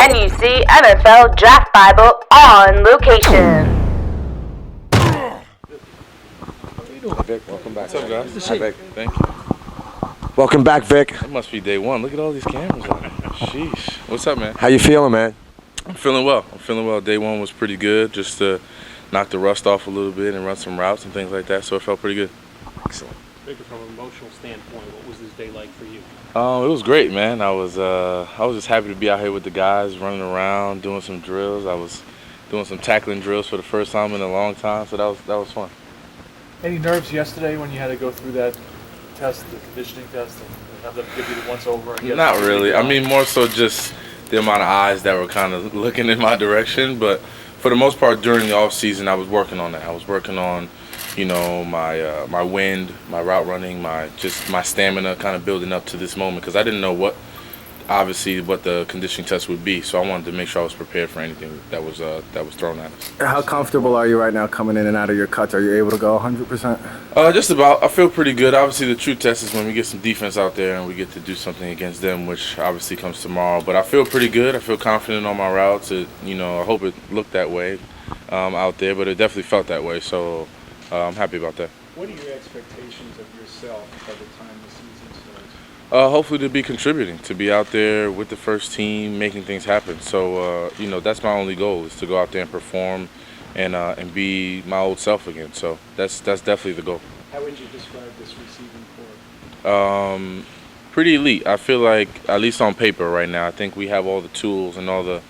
NUC NFL Draft Bible on location. Hey Vic, welcome back. What's up, guys? Hi Vic. Thank you. Welcome back, Vic. It must be day one. Look at all these cameras on. Sheesh. What's up, man? How you feeling, man? I'm feeling well. Day one was pretty good, just to knock the rust off a little bit and run some routes and things like that, so it felt pretty good. Excellent. Vic, from an emotional standpoint, what was this day like for you? It was great, man. I was just happy to be out here with the guys, running around, doing some drills. I was doing some tackling drills for the first time in a long time, so that was fun. Any nerves yesterday when you had to go through that test, the conditioning test, and have them give you the once over? Not really. I mean, more so just the amount of eyes that were kind of looking in my direction. But for the most part, during the off season, I was working on that. I was working on, my wind, my route running, my stamina, kind of building up to this moment because I didn't know what the conditioning test would be. So I wanted to make sure I was prepared for anything that was thrown at us. How comfortable are you right now coming in and out of your cuts? Are you able to go 100%? Just about. I feel pretty good. Obviously, the true test is when we get some defense out there and we get to do something against them, which obviously comes tomorrow. But I feel pretty good. I feel confident on my routes. I hope it looked that way out there, but it definitely felt that way. So I'm happy about that. What are your expectations of yourself by the time the season starts? Hopefully to be contributing, to be out there with the first team, making things happen. So, that's my only goal is to go out there and perform and be my old self again. So that's definitely the goal. How would you describe this receiving corps? Pretty elite. I feel like, at least on paper right now, I think we have all the tools and all the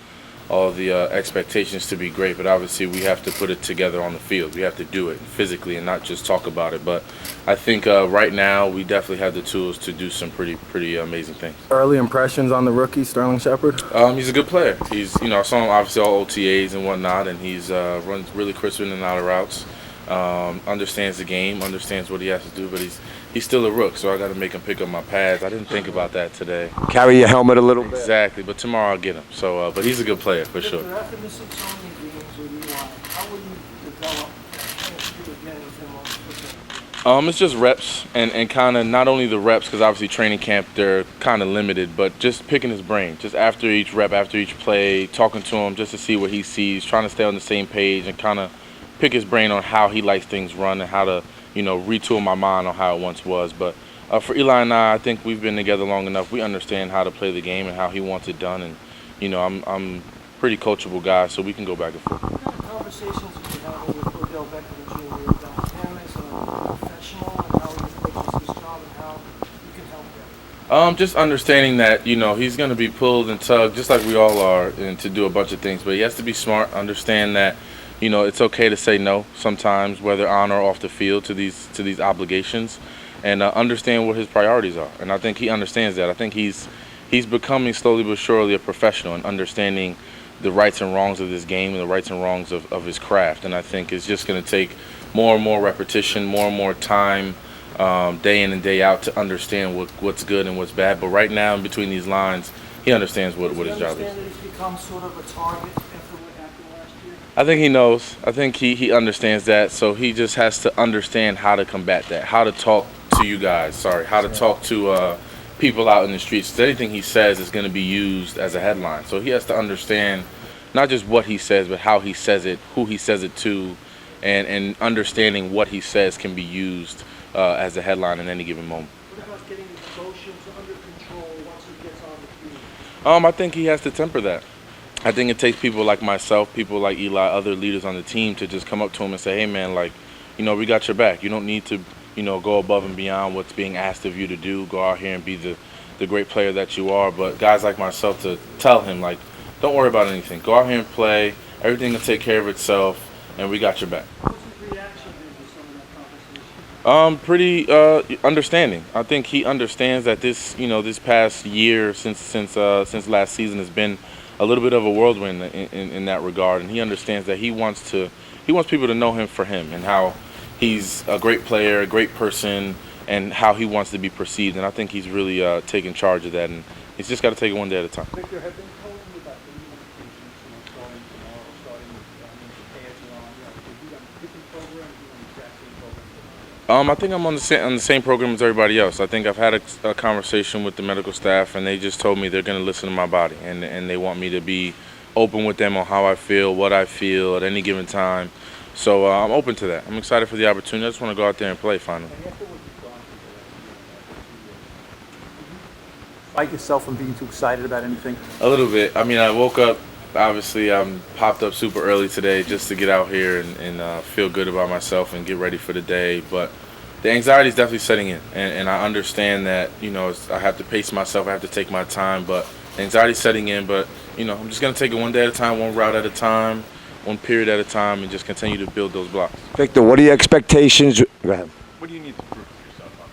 expectations to be great, but obviously we have to put it together on the field. We have to do it physically and not just talk about it. But I think right now we definitely have the tools to do some pretty amazing things. Early impressions on the rookie, Sterling Shepard? He's a good player. He's, I saw him obviously all OTAs and whatnot, and he's runs really crisp in and out of routes. Understands the game, understands what he has to do, but he's still a rook, so I got to make him pick up my pads. I didn't think about that today. Carry your helmet a little bit. Exactly, but tomorrow I'll get him. So, but he's a good player for sure. After missing so many games with Eli, how will you develop that chemistry again with him on the It's just reps and kind of not only the reps, because obviously training camp they're kind of limited, but just picking his brain. Just after each rep, after each play, talking to him just to see what he sees, trying to stay on the same page and kind of pick his brain on how he likes things run and how to, retool my mind on how it once was. But for Eli and I think we've been together long enough. We understand how to play the game and how he wants it done. And, I'm pretty coachable guy, so we can go back and forth. What kind of conversations did you have with Odell Beckham Jr. about him as a professional and how he approaches his job and how you can help him? Just understanding that, he's going to be pulled and tugged just like we all are and to do a bunch of things. But he has to be smart, understand that, it's okay to say no sometimes, whether on or off the field, to these obligations, and understand what his priorities are. And I think he understands that. I think he's becoming slowly but surely a professional and understanding the rights and wrongs of this game and the rights and wrongs of his craft. And I think it's just going to take more and more repetition, more and more time, day in and day out to understand what's good and what's bad. But right now, in between these lines, he understands what his job is. Does he understand that he's become sort of a target after what happened last year? I think he knows. I think he understands that. So he just has to understand how to combat that, how to talk to you guys. How to talk to people out in the streets. 'Cause anything he says is going to be used as a headline. So he has to understand not just what he says, but how he says it, who he says it to, and understanding what he says can be used as a headline in any given moment. What about getting his emotions under control once he gets on the field? I think he has to temper that. I think it takes people like myself, people like Eli, other leaders on the team to just come up to him and say, hey, man, we got your back. You don't need to, go above and beyond what's being asked of you to do. Go out here and be the great player that you are. But guys like myself to tell him, don't worry about anything. Go out here and play. Everything will take care of itself, and we got your back. What's his reaction to some of that conversation? Pretty understanding. I think he understands that this past year since last season has been a little bit of a whirlwind in that regard, and he understands that he wants people to know him for him and how he's a great player, a great person, and how he wants to be perceived. And I think he's really taking charge of that, and he's just got to take it one day at a time. Victor, have been told you about the limitations, starting tomorrow, starting with pads on. Have you got a different program? Have you got an exact same program? I think I'm on the same program as everybody else. I think I've had a conversation with the medical staff, and they just told me they're going to listen to my body, and they want me to be open with them on how I feel, what I feel at any given time. So I'm open to that. I'm excited for the opportunity. I just want to go out there and play finally. Fight yourself from being too excited about anything? A little bit. I mean, I woke up, obviously, I'm popped up super early today just to get out here and feel good about myself and get ready for the day. But the anxiety is definitely setting in, and I understand that, I have to pace myself, I have to take my time, but the anxiety's setting in. But, I'm just going to take it one day at a time, one route at a time, one period at a time, and just continue to build those blocks. Victor, what are your expectations? Go ahead. What do you need to prove to yourself on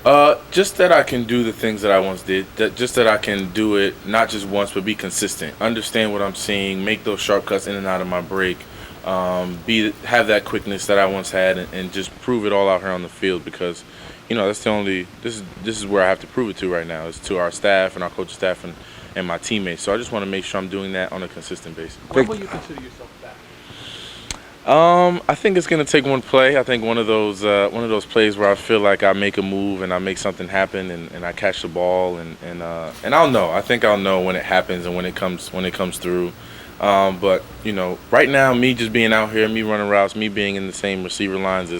the field? Just that I can do the things that I once did. Just that I can do it not just once, but be consistent. Understand what I'm seeing, make those sharp cuts in and out of my break. Have that quickness that I once had, and just prove it all out here on the field, because, that's the only. This is where I have to prove it to right now. Is to our staff and our coaching staff and my teammates. So I just want to make sure I'm doing that on a consistent basis. When will you consider yourself back? I think it's gonna take one play. I think one of those plays where I feel like I make a move and I make something happen and I catch the ball and I'll know. I think I'll know when it happens and when it comes through. But right now, me just being out here, me running routes, me being in the same receiver lines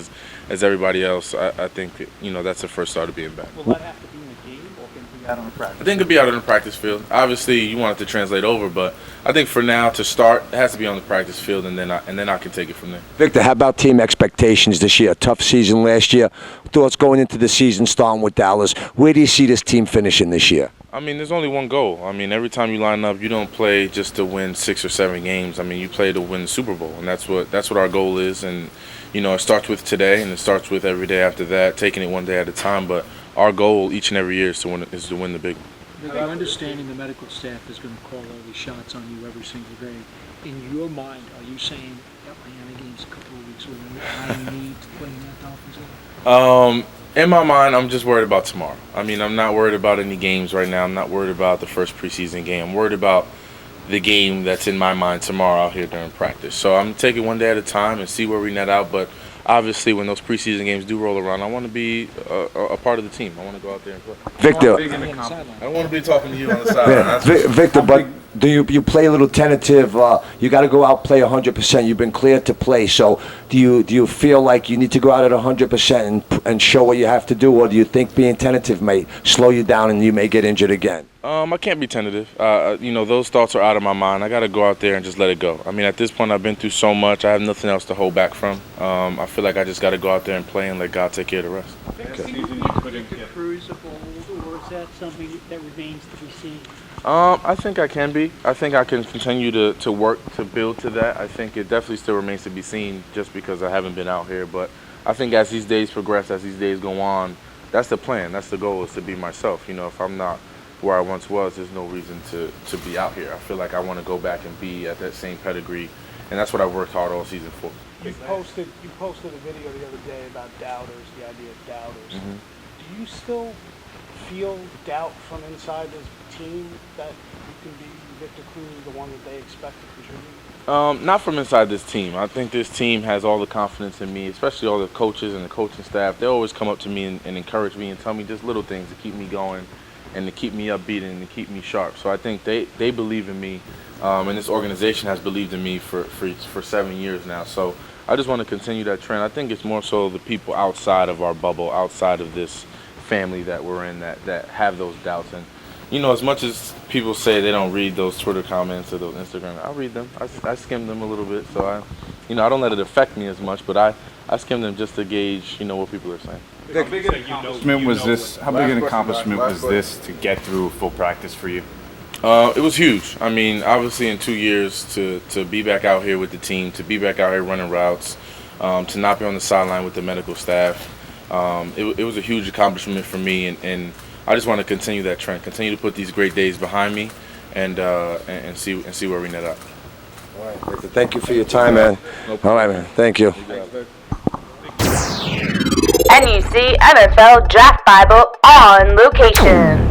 as everybody else, I think that's the first start of being back. Will that have to be in a game, or can it be out on the practice? I think it'll be out on the practice field. Obviously, you want it to translate over, but I think for now, to start, it has to be on the practice field, and then I can take it from there. Victor, how about team expectations this year? Tough season last year. Thoughts going into the season, starting with Dallas. Where do you see this team finishing this year? I mean, there's only one goal. I mean, every time you line up, you don't play just to win 6 or 7 games. I mean, you play to win the Super Bowl, and that's what our goal is. And it starts with today, and it starts with every day after that, taking it one day at a time. But our goal each and every year is to win the big one. With your understanding the medical staff is going to call all these shots on you every single day, in your mind, are you saying that Miami game's a couple of weeks away, I need to play in that Dolphins game? In my mind, I'm just worried about tomorrow. I mean, I'm not worried about any games right now. I'm not worried about the first preseason game. I'm worried about the game that's in my mind tomorrow out here during practice. So I'm taking one day at a time and see where we net out. But obviously, when those preseason games do roll around, I want to be a part of the team. I want to go out there and play. Victor, I don't want to be talking to you on the sideline. Victor, but do you play a little tentative? You got to go out, play 100%. You've been cleared to play. So do you feel like you need to go out at 100% and show what you have to do, or do you think being tentative may slow you down and you may get injured again? I can't be tentative. Those thoughts are out of my mind. I got to go out there and just let it go. I mean, at this point, I've been through so much. I have nothing else to hold back from. I feel like I just got to go out there and play and let God take care of the rest. Can you Cruz of old, or is that something that remains to be seen? I think I can be. I think I can continue to work to build to that. I think it definitely still remains to be seen just because I haven't been out here. But I think as these days progress, as these days go on, that's the plan. That's the goal, is to be myself. If I'm not where I once was, there's no reason to be out here. I feel like I want to go back and be at that same pedigree, and that's what I've worked hard all season for. You posted a video the other day about doubters, the idea of doubters. Mm-hmm. Do you still feel doubt from inside this team that you can be Victor Cruz, the one that they expect to contribute? Not from inside this team. I think this team has all the confidence in me, especially all the coaches and the coaching staff. They always come up to me and encourage me and tell me just little things to keep me going and to keep me upbeat and to keep me sharp. So I think they believe in me, and this organization has believed in me for 7 years now. So I just want to continue that trend. I think it's more so the people outside of our bubble, outside of this family that we're in, that have those doubts. And as much as people say they don't read those Twitter comments or those Instagram, I read them. I skim them a little bit, so I don't let it affect me as much, but I skim them just to gauge what people are saying. How big an accomplishment was this to get through full practice for you? It was huge. I mean, obviously in 2 years to be back out here with the team, to be back out here running routes, to not be on the sideline with the medical staff, it was a huge accomplishment for me, and I just want to continue that trend, continue to put these great days behind me, and see where we net up. All right, Victor, thank you for your time, man. All right, man. Thank you. NUC NFL Draft Bible on location.